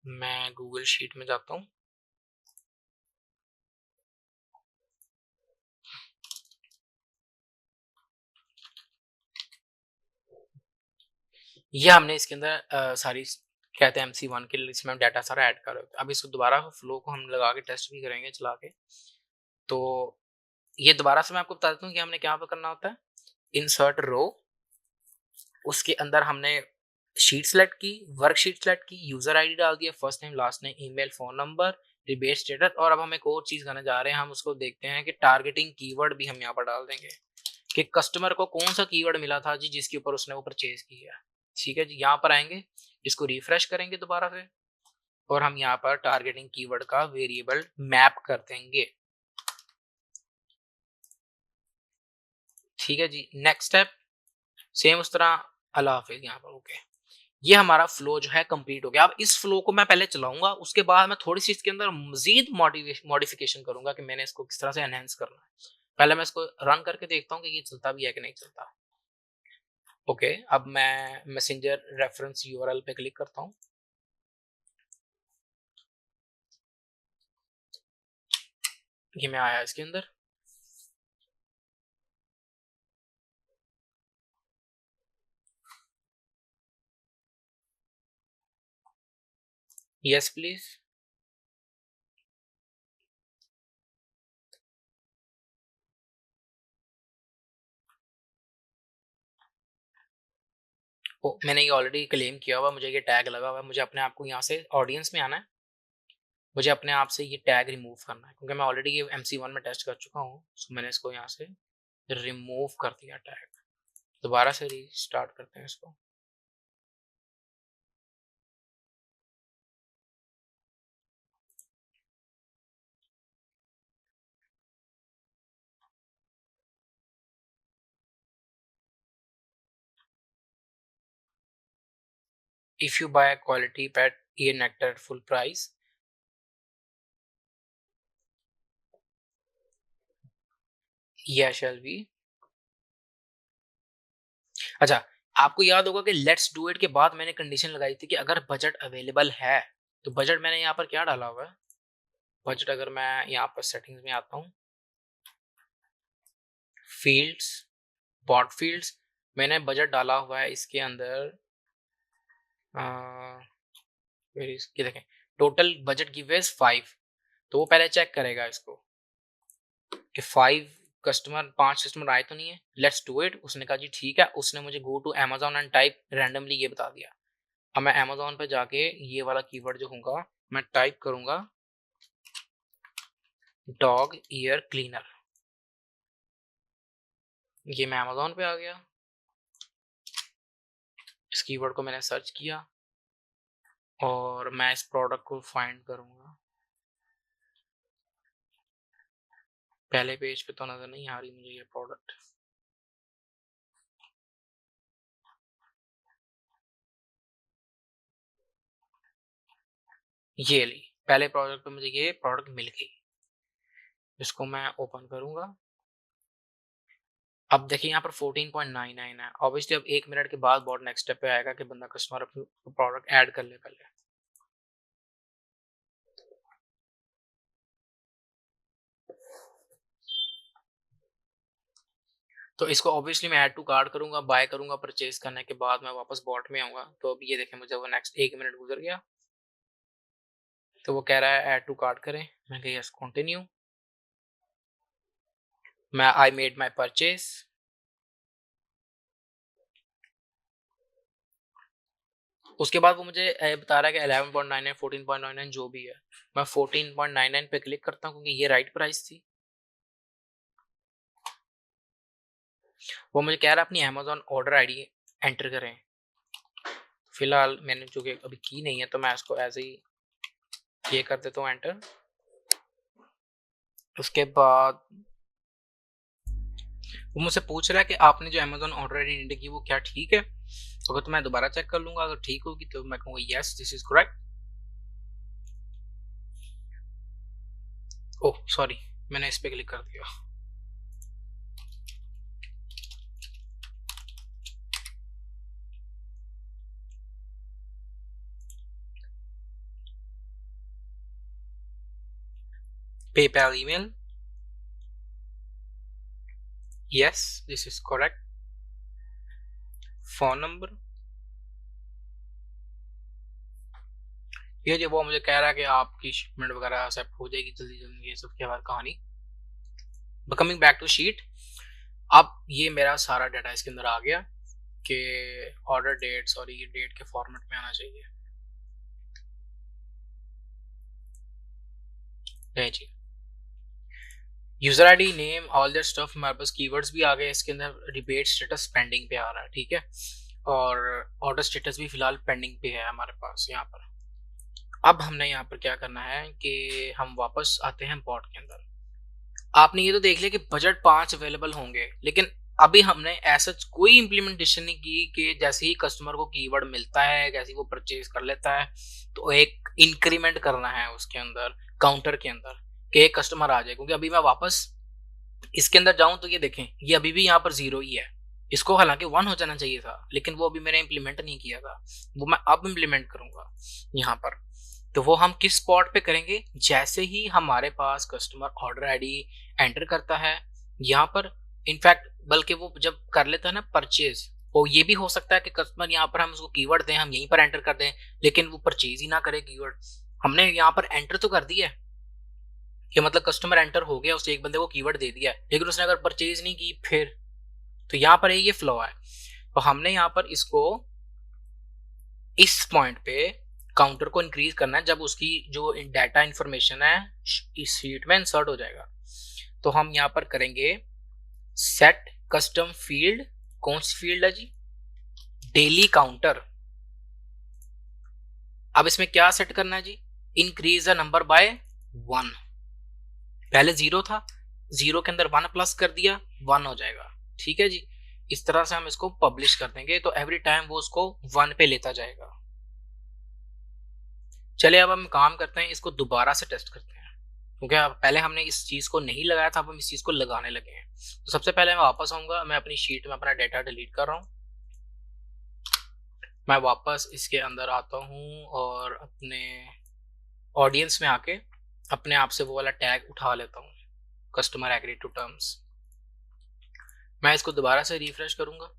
मैं गूगल शीट में जाता हूँ, ये हमने इसके अंदर सारी कहते हैं MC1 के लिस्ट में डाटा सारा ऐड कर। अब इसको दोबारा फ्लो को हम लगा के टेस्ट भी करेंगे चला के। तो ये दोबारा से मैं आपको बता देता हूँ कि हमने क्या पे करना होता है, इंसर्ट रो, उसके अंदर हमने शीट सेलेक्ट की, वर्कशीट सेलेक्ट की, यूजर आईडी डाल दिया, first name last name email phone number, rebate status, और अब हम एक और चीज करने जा रहे हैं, हम उसको देखते हैं कि टारगेटिंग कीवर्ड भी हम यहाँ पर डाल देंगे कि कस्टमर को कौन सा कीवर्ड मिला था जी जिसके ऊपर उसने वो परचेज किया, ठीक है जी। यहाँ पर आएंगे, इसको रिफ्रेश करेंगे दोबारा से, और हम यहाँ पर टारगेटिंग कीवर्ड का वेरिएबल मैप कर देंगे, ठीक है जी। नेक्स्ट स्टेप सेम उस तरह, अल्लाह हाफिज यहाँ पर, ओके। ये हमारा फ्लो जो है कंप्लीट हो गया। अब इस फ्लो को मैं पहले चलाऊंगा, उसके बाद मैं थोड़ी सी इसके अंदर मजीद मॉडिफिकेशन करूंगा कि मैंने इसको किस तरह से एनहेंस करना है। पहले मैं इसको रन करके देखता हूँ कि ये चलता भी है कि नहीं चलता। ओके, अब मैं मैसेंजर रेफरेंस यूआरएल पे क्लिक करता हूँ, ये मैं आया इसके अंदर, यस प्लीज। ओ, मैंने ये ऑलरेडी क्लेम किया हुआ, मुझे ये टैग लगा हुआ है, मुझे अपने आप को यहाँ से ऑडियंस में आना है, मुझे अपने आप से ये टैग रिमूव करना है, क्योंकि मैं ऑलरेडी ये MC1 में टेस्ट कर चुका हूँ, सो मैंने इसको यहाँ से रिमूव कर दिया टैग। दोबारा से रीस्टार्ट करते हैं इसको। If you buy a quality pet ear nectar at full price, yeah shall be। अच्छा, आपको याद होगा कि लेट्स डू इट के बाद मैंने कंडीशन लगाई थी कि अगर बजट अवेलेबल है, तो बजट मैंने यहाँ पर क्या डाला हुआ है, बजट अगर मैं यहाँ पर सेटिंग्स में आता हूँ, फील्ड्स, बॉट फील्ड्स, मैंने बजट डाला हुआ है इसके अंदर, ये देखें, टोटल बजट गिव इज 5। तो वो पहले चेक करेगा इसको कि 5 कस्टमर आए तो नहीं है। लेट्स डू इट, उसने कहा जी ठीक है, उसने मुझे go to Amazon and type randomly ये बता दिया। अब मैं Amazon पे जाके ये वाला कीवर्ड जो होगा मैं टाइप करूंगा, डॉग ईयर क्लीनर। ये मैं Amazon पे आ गया, इस कीवर्ड को मैंने सर्च किया और मैं इस प्रोडक्ट को फाइंड करूंगा। पहले पेज पे तो नजर नहीं आ रही मुझे ये प्रोडक्ट, ये ली पहले प्रोडक्ट पे मुझे ये प्रोडक्ट मिल गई। इसको मैं ओपन करूंगा। अब देखिए यहाँ पर 14.99 है। ऑब्वियसली अब 1 मिनट के बाद बहुत नेक्स्ट स्टेप पे आएगा कि बंदा कस्टमर अपनी प्रोडक्ट ऐड कर ले पहले। तो इसको ऑब्वियसली मैं ऐड टू कार्ट करूंगा, बाय करूंगा, परचेज करने के बाद मैं वापस बॉट में आऊंगा। तो अभी ये देखें मुझे वो नेक्स्ट 1 मिनट गुजर गया, तो वो कह रहा है ऐड टू कार्ट करें। मैं कह यस कंटिन्यू, मैं आई मेड माई परचेज। उसके बाद वो मुझे बता रहा है कि 11.99 14.99 जो भी है। मैं 14.99 पे क्लिक करता हूँ क्योंकि ये राइट प्राइस थी। वो मुझे कह रहा है अपनी Amazon ऑर्डर आईडी एंटर करें। फिलहाल मैंने जो कि अभी की नहीं है तो मैं इसको ऐसे ही ये कर देता हूँ एंटर। उसके बाद वो मुझसे पूछ रहा है कि आपने जो Amazon ऑर्डर आईडी एंटर की वो क्या ठीक है। अगर तो मैं दोबारा चेक कर लूंगा, अगर ठीक होगी तो मैं कहूँगा yes this is correct. Oh sorry, मैंने इस पे क्लिक कर दिया। PayPal email, yes this is correct। Phone number, ये जो वो मुझे कह रहा है कि आपकी शिपमेंट वगैरह एक्सेप्ट हो जाएगी जल्दी जल्दी, ये सब के बाद कहानी। कमिंग बैक टू शीट, अब ये मेरा सारा डाटा इसके अंदर आ गया कि ऑर्डर डेट, सॉरी ये डेट के फॉर्मेट में आना चाहिए। जी, user ID, name, all that stuff, हमारे पास कीवर्ड्स भी आ गए इसके अंदर। रिबेट स्टेटस पेंडिंग पे आ रहा है, ठीक है, और ऑर्डर स्टेटस भी फिलहाल पेंडिंग पे है हमारे पास यहाँ पर। अब हमने यहाँ पर क्या करना है कि हम वापस आते हैं बॉट के अंदर। आपने ये तो देख लिया कि बजट 5 अवेलेबल होंगे, लेकिन अभी हमने ऐसा कोई इम्प्लीमेंटेशन नहीं की कि जैसे ही कस्टमर को कीवर्ड मिलता है, जैसे ही वो परचेज कर लेता है, तो एक इंक्रीमेंट करना है उसके अंदर, काउंटर के अंदर, कि एक कस्टमर आ जाए। क्योंकि अभी मैं वापस इसके अंदर जाऊं तो ये देखें ये अभी भी यहाँ पर 0 ही है। इसको हालांकि 1 हो जाना चाहिए था, लेकिन वो अभी मैंने इम्प्लीमेंट नहीं किया था, वो मैं अब इम्प्लीमेंट करूंगा यहाँ पर। तो वो हम किस स्पॉट पे करेंगे, जैसे ही हमारे पास कस्टमर ऑर्डर आईडी एंटर करता है यहाँ पर। इनफैक्ट बल्कि वो जब कर लेता है ना परचेज, वो ये भी हो सकता है कि कस्टमर यहाँ पर हम उसको कीवर्ड दें, हम यहीं पर एंटर कर दें, लेकिन वो परचेज ही ना करे कीवर्ड। हमने यहाँ पर एंटर तो कर दिया है कि मतलब कस्टमर एंटर हो गया, उसने एक बंदे को कीवर्ड दे दिया, लेकिन उसने अगर परचेज नहीं की फिर, तो यहाँ पर ये फ्लॉ है। तो हमने यहाँ पर इसको इस पॉइंट पे काउंटर को इंक्रीज करना है जब उसकी जो डाटा इंफॉर्मेशन है इस शीट में इंसर्ट हो जाएगा। तो हम यहाँ पर करेंगे सेट कस्टम फील्ड, कौन सी फील्ड है जी, डेली काउंटर। अब इसमें क्या सेट करना है जी, इंक्रीज द नंबर बाय 1। पहले 0 था, 0 के अंदर 1 प्लस कर दिया, 1 हो जाएगा, ठीक है जी। इस तरह से हम इसको पब्लिश कर देंगे तो एवरी टाइम वो उसको 1 पे लेता जाएगा। चलिए अब हम काम करते हैं, इसको दोबारा से टेस्ट करते हैं, क्योंकि पहले हमने इस चीज को नहीं लगाया था, अब हम इस चीज को लगाने लगे हैं। तो सबसे पहले मैं वापस आऊंगा, मैं अपनी शीट में अपना डेटा डिलीट कर रहा हूँ। मैं वापस इसके अंदर आता हूँ और अपने ऑडियंस में आके अपने आप से वो वाला टैग उठा लेता हूँ, कस्टमर एग्री टू टर्म्स। मैं इसको दोबारा से रिफ्रेश करूंगा।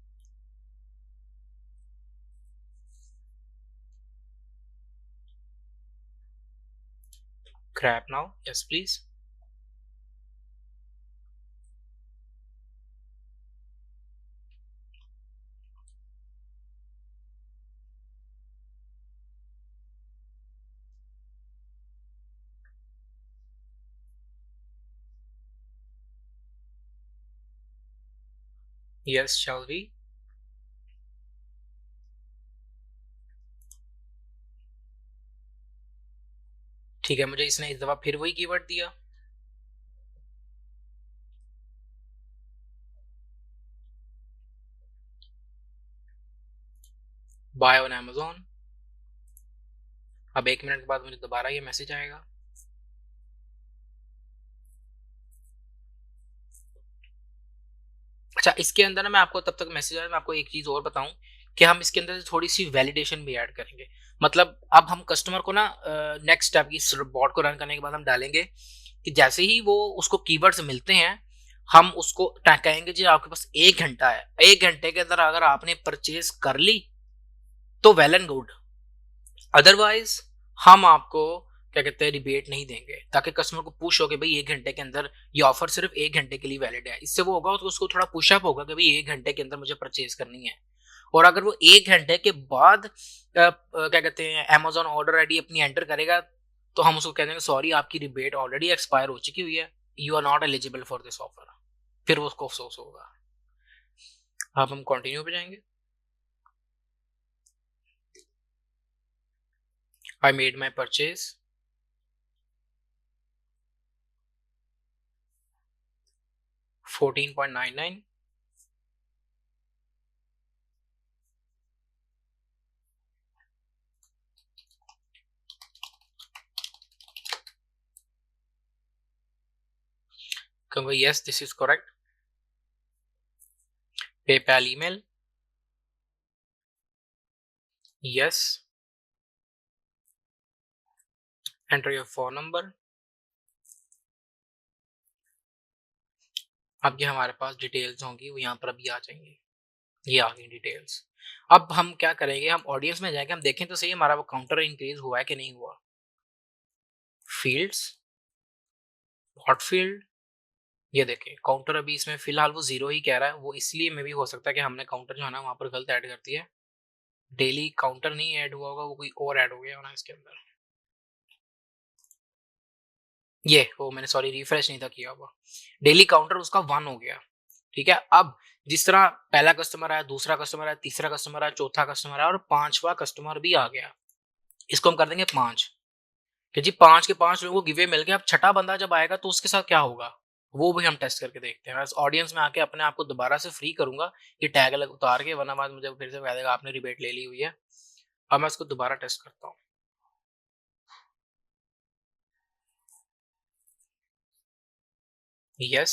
Crap now, yes please. Yes shall we. ठीक है, मुझे इसने इस दफा फिर वही कीवर्ड दिया। Buy on Amazon। अब 1 मिनट के बाद मुझे दोबारा ये मैसेज आएगा। अच्छा, इसके अंदर ना मैं आपको तब तक मैसेज आया, मैं आपको एक चीज और बताऊं कि हम इसके अंदर थोड़ी सी वैलिडेशन भी ऐड करेंगे। मतलब अब हम कस्टमर को ना नेक्स्ट स्टेप इस बॉट को रन करने के बाद हम डालेंगे कि जैसे ही वो उसको कीवर्ड्स मिलते हैं, हम उसको कहेंगे जी आपके पास 1 घंटा है, 1 घंटे के अंदर अगर आपने परचेज कर ली तो वेल एंड गुड, अदरवाइज हम आपको क्या कहते हैं रिबेट नहीं देंगे, ताकि कस्टमर को पुश हो कि भाई 1 घंटे के अंदर ये ऑफर सिर्फ 1 घंटे के लिए वैलिड है। इससे वो होगा तो उसको थोड़ा पुशअप होगा कि भाई 1 घंटे के अंदर मुझे परचेज करनी है। और अगर वो 1 घंटे के बाद क्या कहते हैं अमेजोन ऑर्डर आईडी अपनी एंटर करेगा, तो हम उसको कह देंगे सॉरी आपकी रिबेट ऑलरेडी एक्सपायर हो चुकी हुई है, you are not eligible for this offer. फिर वो उसको अफसोस होगा। अब हम कंटिन्यू पे जाएंगे। I made my purchase. 14.99। कहूँगा yes this is correct. PayPal email, yes. Enter your phone number. अब ये हमारे पास डिटेल्स होंगी, वो यहाँ पर अभी आ जाएंगी। ये आ गई डिटेल्स। अब हम क्या करेंगे, हम ऑडियंस में जाएंगे, हम देखें तो सही हमारा वो काउंटर इंक्रीज हुआ है कि नहीं हुआ। फील्ड्स, हॉट फील्ड, ये देखें काउंटर अभी इसमें फिलहाल वो 0 ही कह रहा है। वो इसलिए में भी हो सकता है कि हमने काउंटर जो है ना वहाँ पर गलत ऐड कर दिया है। डेली काउंटर नहीं ऐड हुआ होगा, वो कोई और ऐड हो गया होना इसके अंदर। ये वो मैंने सॉरी रिफ्रेश नहीं था किया हुआ। डेली काउंटर उसका 1 हो गया। ठीक है, अब जिस तरह पहला कस्टमर आया, दूसरा कस्टमर आया, तीसरा कस्टमर आया, चौथा कस्टमर आया और 5वां कस्टमर भी आ गया। इसको हम कर देंगे 5 कि जी 5 के 5 लोगों को गिवे मिल गया। अब छठा बंदा जब आएगा तो उसके साथ क्या होगा, वो भी हम टेस्ट करके देखते हैं। मैं ऑडियंस में आके अपने आप को दोबारा से फ्री करूंगा ये टैग अलग उतार के, वरना बाद मुझे फिर से कह देगा आपने रिबेट ले ली हुई है। अब मैं इसको दोबारा टेस्ट करता हूँ। Yes,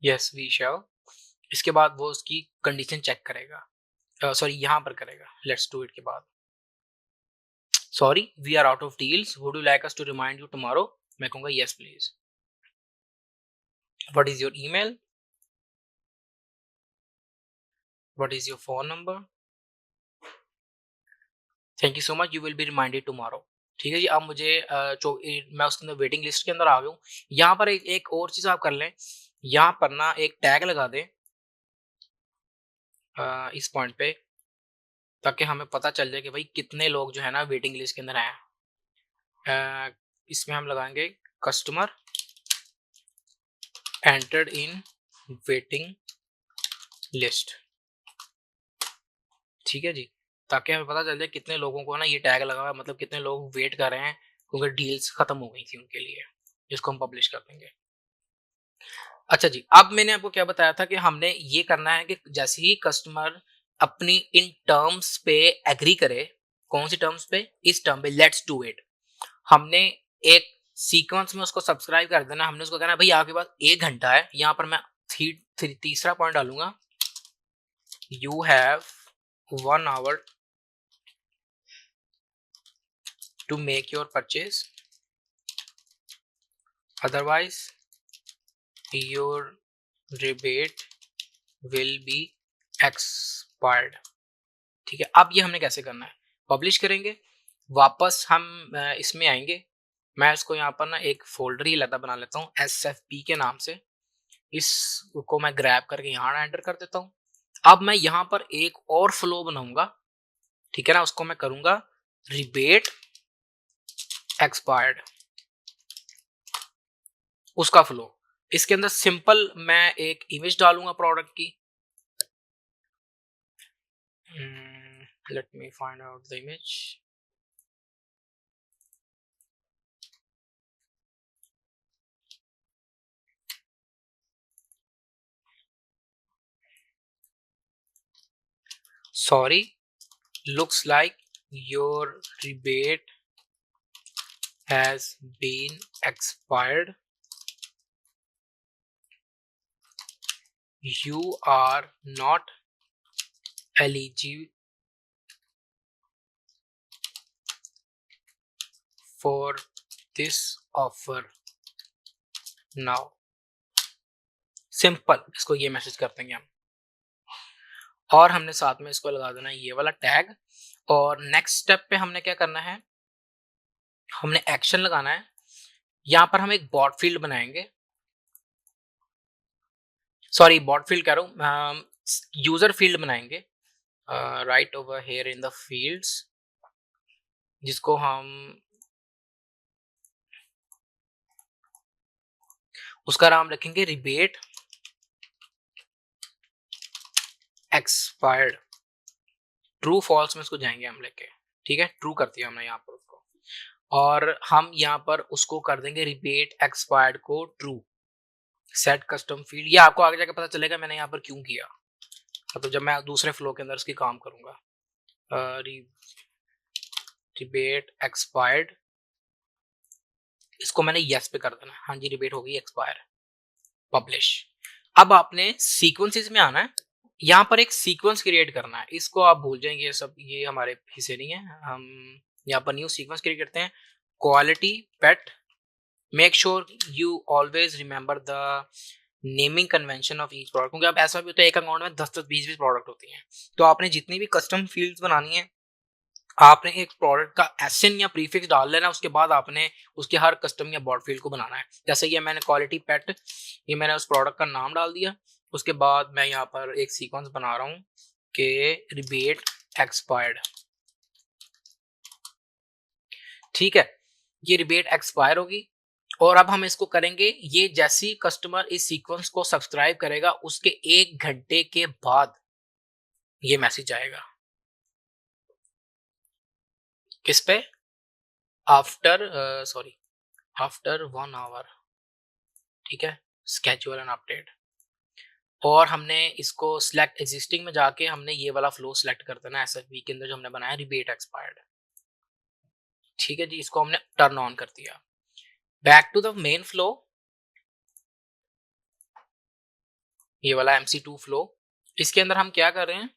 yes we shall. इसके बाद वो उसकी कंडीशन चेक करेगा, सॉरी यहाँ पर करेगा लेट्स डू इट के बाद। Sorry we are out of deals, would you like us to remind you tomorrow. मैं कहूँगा yes please. What is your email, what is your phone number, thank you so much, you will be reminded tomorrow. ठीक है जी। अब मुझे मैं उसके अंदर waiting list के अंदर आ गया हूँ। यहाँ पर एक और चीज आप कर लें, यहाँ पर ना एक टैग लगा दें इस पॉइंट पे, ताकि हमें पता चल जाए कि भाई कितने लोग जो है ना वेटिंग लिस्ट के अंदर आए हैं। इसमें हम लगाएंगे customer entered in waiting list. ठीक है जी, ताकि हमें पता चल जाए कितने लोगों को ना ये टैग लगा हुआ है, मतलब कितने लोग वेट कर रहे हैं क्योंकि डील्स खत्म हो गई थी उनके लिए। इसको हम पब्लिश कर देंगे। अच्छा जी, अब मैंने आपको क्या बताया था कि हमने ये करना है कि जैसे ही कस्टमर अपनी इन टर्म्स पे एग्री करे, कौन सी टर्म्स पे? इस टर्म पे लेट्स डू इट। हमने एक सीक्वेंस में उसको सब्सक्राइब कर देना, हमने उसको कहना है भाई आपके पास 1 घंटा है, यहाँ पर मैं तीसरा पॉइंट डालूँगा, you have 1 hour to make your purchase, otherwise your rebate will be expired. ठीक है, अब ये हमने कैसे करना है? पब्लिश करेंगे, वापस हम इसमें आएँगे, मैं इसको यहाँ पर ना एक फ़ोल्डर ही अलग बना लेता हूँ एसएफपी के नाम से, इसको मैं ग्रैब करके यहाँ एंटर कर देता हूँ। अब मैं यहाँ पर एक और फ्लो बनाऊँगा, ठीक है ना? उसको मैं करूँगा रिबेट एक्सपायर्ड, उसका फ्लो। इसके अंदर सिंपल मैं एक इमेज डालूँगा प्रोडक्ट की। Let me find out the image. Sorry, looks like your rebate has been expired. You are not eligible for this offer now. Simple इसको ये मैसेज कर देंगे हम, और हमने साथ में इसको लगा देना है ये वाला टैग। और नेक्स्ट स्टेप पे हमने क्या करना है, हमने एक्शन लगाना है। यहाँ पर हम एक बॉट फील्ड बनाएंगे, सॉरी बॉट फील्ड कह रहा हूँ, यूजर फील्ड बनाएंगे right over here in the fields, जिसको हम उसका नाम रखेंगे रिबेट एक्सपायर्ड। ट्रू फॉल्स में इसको जाएंगे हम लेके, ठीक है, ट्रू कर दिया हमने यहाँ पर उसको, और हम यहाँ पर उसको कर देंगे रिबेट एक्सपायर्ड को ट्रू। सेट कस्टम फील्ड, ये आपको आगे जाके पता चलेगा मैंने यहाँ पर क्यों किया, तो जब मैं दूसरे फ्लो के अंदर इसकी काम करूंगा। रिबेट एक्सपायर्ड, इसको मैंने यस पे कर देना, हाँ जी रिबेट हो गई एक्सपायर, पब्लिश। अब आपने सीक्वेंसेस में आना है, यहाँ पर एक सीक्वेंस क्रिएट करना है, इसको आप भूल जाएंगे, ये सब ये हमारे हिस्से नहीं है। हम यहाँ पर न्यू सीक्वेंस क्रिएट करते हैं, quality pet, make sure you always remember the naming convention of each product, क्योंकि अब ऐसा भी होता है एक अकाउंट में 10-10 20-20 प्रोडक्ट होती हैं, तो आपने जितनी भी कस्टम फील्ड्स बनानी है, आपने एक प्रोडक्ट का एसएन या प्रीफिक्स डाल लेना, उसके बाद आपने उसके हर कस्टम या बॉट फील्ड को बनाना है। जैसे ये मैंने क्वालिटी पेट, ये मैंने उस प्रोडक्ट का नाम डाल दिया, उसके बाद मैं यहाँ पर एक सीक्वेंस बना रहा हूँ कि रिबेट एक्सपायर्ड, ठीक है, ये रिबेट एक्सपायर होगी। और अब हम इसको करेंगे, ये जैसे ही कस्टमर इस सीक्वेंस को सब्सक्राइब करेगा उसके 1 घंटे के बाद ये मैसेज आएगा, किस पे? आफ्टर सॉरी आफ्टर 1 आवर, ठीक है, स्केड्यूल एंड अपडेट। और हमने इसको सिलेक्ट एग्जिस्टिंग में जाके हमने ये वाला फ्लो सिलेक्ट कर देना एसएफबी के अंदर जो हमने बनाया रिबेट एक्सपायर्ड, ठीक है जी, इसको हमने टर्न ऑन कर दिया। Back to the main flow, ये वाला MC2 फ्लो, इसके अंदर हम क्या कर रहे हैं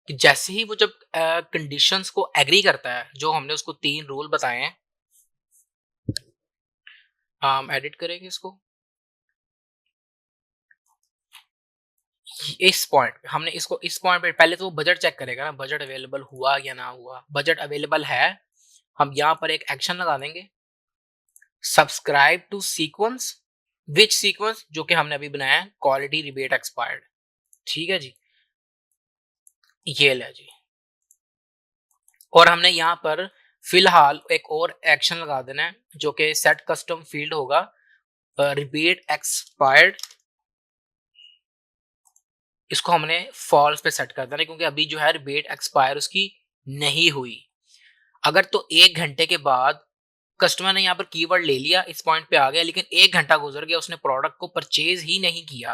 कि जैसे ही वो जब कंडीशंस को एग्री करता है, जो हमने उसको 3 रूल बताए हैं, हम एडिट करेंगे इसको, इस पॉइंट पे हमने इसको, इस पॉइंट पे पहले तो वो बजट चेक करेगा ना, बजट अवेलेबल हुआ या ना हुआ, बजट अवेलेबल है, हम यहाँ पर एक एक्शन लगा देंगे, subscribe to sequence, which sequence, जो कि हमने अभी बनाया है क्वालिटी रिबेट एक्सपायर्ड, ठीक है जी, ये ले जी। और हमने यहाँ पर फिलहाल एक और एक्शन लगा देना है जो कि सेट कस्टम फील्ड होगा रिबेट एक्सपायर्ड, इसको हमने फॉल्स पे सेट कर देना है, क्योंकि अभी जो है रिबेट एक्सपायर उसकी नहीं हुई। अगर तो 1 घंटे के बाद कस्टमर ने यहाँ पर कीवर्ड ले लिया, इस पॉइंट पे आ गया, लेकिन 1 घंटा गुज़र गया, उसने प्रोडक्ट को परचेज़ ही नहीं किया,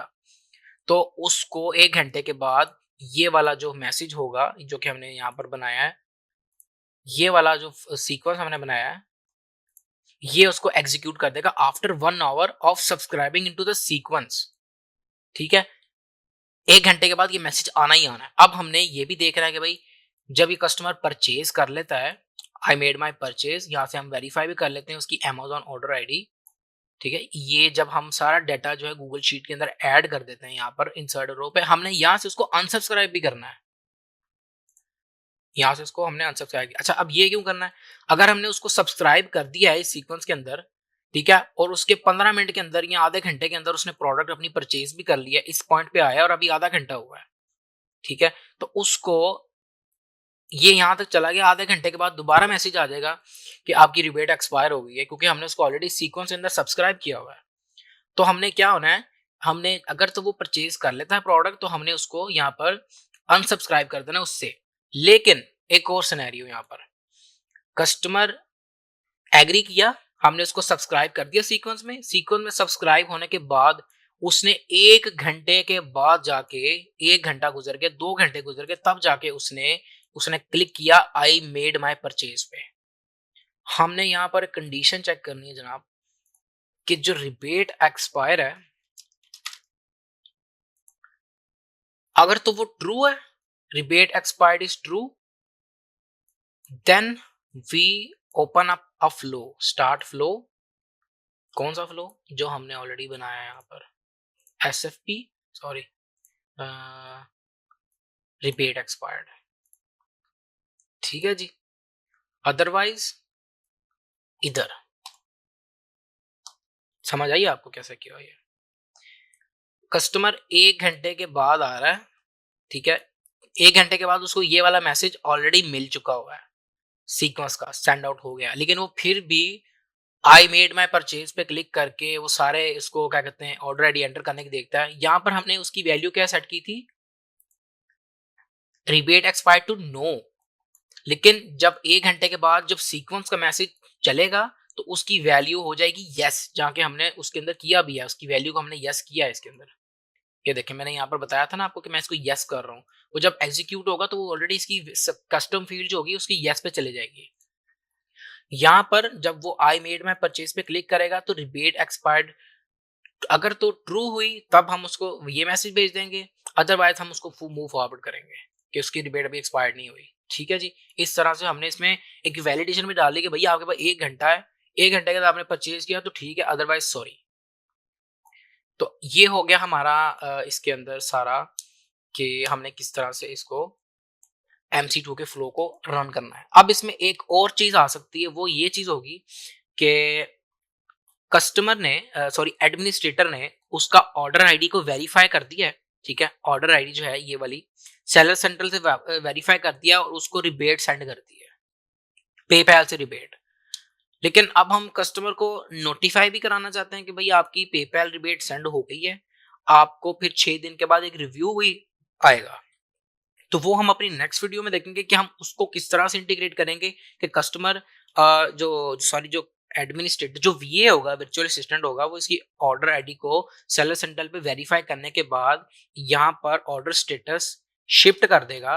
तो उसको 1 घंटे के बाद ये वाला जो मैसेज होगा, जो कि हमने यहाँ पर बनाया है, ये वाला जो सीक्वेंस हमने बनाया है, ये उसको एग्जीक्यूट कर देगा after 1 hour of subscribing into the sequence. ठीक है? 1 घंटे के बाद ये मैसेज आना ही आना है। अब हमने ये भी देखना है कि भाई जब ये कस्टमर परचेज़ कर लेता है, आई मेड माय परचेज़, यहाँ से हम वेरीफाई भी कर लेते हैं उसकी अमेज़न ऑर्डर आईडी। ठीक है? ये जब हम सारा डाटा जो है गूगल शीट के अंदर ऐड कर देते हैं यहाँ पर इंसर्ट रो पे, हमने यहाँ से उसको अनसब्सक्राइब भी करना है। यहाँ से उसको हमने अनसब्सक्राइब किया। अच्छा, अब ये क्यों करना है? अगर हमने उसको सब्सक्राइब कर दिया है इस सीक्वेंस के अंदर, ठीक है? और उसके 15 मिनट के अंदर या आधे घंटे के अंदर उसने प्रोडक्ट अपनी परचेज़ भी कर लिया है, इस पॉइंट पे आया है और अभी आधा घंटा हुआ है, ठीक है? तो उसको ये यहाँ तक चला गया, आधे घंटे के बाद दोबारा मैसेज आ जाएगा कि आपकी रिबेट एक्सपायर हो गई है, क्योंकि हमने उसको ऑलरेडी सीक्वेंस के अंदर सब्सक्राइब किया हुआ है। तो हमने क्या होना है, हमने अगर तो वो परचेज कर लेता है प्रोडक्ट, तो हमने उसको यहाँ पर अनसब्सक्राइब कर देना उससे। लेकिन एक और सिनेरियो यहाँ पर, कस्टमर एग्री किया, हमने उसको सब्सक्राइब कर दिया सीक्वेंस में सब्सक्राइब होने के बाद उसने 1 घंटे के बाद जाके, 1 घंटा गुजर गया, 2 घंटे गुजर गए, तब जाके उसने उसने क्लिक किया आई मेड माय परचेज पे। हमने यहाँ पर कंडीशन चेक करनी है जनाब कि जो रिबेट एक्सपायर है, अगर तो वो ट्रू है, rebate expired is true, then we open up a flow, start flow. कौन सा फ्लो? जो हमने ऑलरेडी बनाया है यहाँ पर, SFP, सॉरी, रिबेट एक्सपायर्ड। ठीक है जी। अदरवाइज इधर समझ आइए आपको कैसे किया ये। कस्टमर 1 घंटे के बाद आ रहा है, ठीक है? 1 घंटे के बाद उसको ये वाला मैसेज ऑलरेडी मिल चुका हुआ है, सीक्वेंस का सेंड आउट हो गया, लेकिन वो फिर भी आई मेड माई परचेज पे क्लिक करके वो सारे इसको क्या कहते हैं ऑर्डर आईडी एंटर करने की देखता है। यहाँ पर हमने उसकी वैल्यू क्या सेट की थी, रिबेट एक्सपायर टू नो। लेकिन जब 1 घंटे के बाद जब सीक्वेंस का मैसेज चलेगा, तो उसकी वैल्यू हो जाएगी यस, जहाँ के हमने उसके अंदर किया भी है, उसकी वैल्यू को हमने यस किया है इसके अंदर। ये देखिए, मैंने यहाँ पर बताया था ना आपको कि मैं इसको यस कर रहा हूँ। वो जब एग्जीक्यूट होगा तो वो ऑलरेडी इसकी कस्टम फील्ड जो होगी उसकी यस पे चले जाएगी। यहाँ पर जब वो आई मेड माई परचेज पे क्लिक करेगा तो रिबेट एक्सपायर्ड अगर तो ट्रू हुई तब हम उसको ये मैसेज भेज देंगे, अदरवाइज हम उसको मूव फॉरवर्ड करेंगे कि उसकी रिबेट अभी एक्सपायर्ड नहीं हुई। ठीक है जी। इस तरह से हमने इसमें एक वैलिडेशन भी डाली कि भैया आपके पास 1 घंटा है, 1 घंटे के बाद आपने परचेज किया तो ठीक है, अदरवाइज सॉरी। तो ये हो गया हमारा इसके अंदर सारा कि हमने किस तरह से इसको MC2 के फ्लो को रन करना है। अब इसमें एक और चीज आ सकती है, वो ये चीज होगी कि कस्टमर ने सॉरी एडमिनिस्ट्रेटर ने उसका ऑर्डर आईडी को वेरीफाई कर दिया है। ठीक है, ऑर्डर आईडी जो है ये वाली सेलर सेंट्रल से वेरीफाई कर दिया और उसको रिबेट सेंड कर दिया पेपैल से रिबेट। लेकिन अब हम कस्टमर को नोटिफाई भी कराना चाहते हैं कि भाई आपकी पेपैल रिबेट सेंड हो गई है, आपको फिर 6 दिन के बाद एक रिव्यू भी आएगा। तो वो हम अपनी नेक्स्ट वीडियो में देखेंगे कि हम उसको किस तरह से इंटीग्रेट करेंगे कि कस्टमर जो एडमिनिस्ट्रेटर जो VA होगा, वर्चुअल असिस्टेंट होगा, वो इसकी ऑर्डर आईडी को सेलर सेंट्रल पे वेरीफाई करने के बाद यहाँ पर ऑर्डर स्टेटस शिफ्ट कर देगा।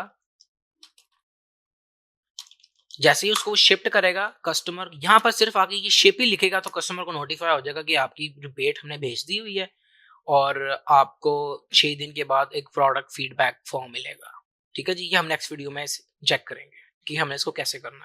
जैसे ही उसको शिफ्ट करेगा, कस्टमर यहाँ पर सिर्फ आगे ये शिप ही लिखेगा तो कस्टमर को नोटिफाई हो जाएगा कि आपकी रिबेट हमने भेज दी हुई है और आपको 6 दिन के बाद एक प्रोडक्ट फीडबैक फॉर्म मिलेगा। ठीक है जी, ये हम नेक्स्ट वीडियो में चेक करेंगे कि हमने इसको कैसे करना है।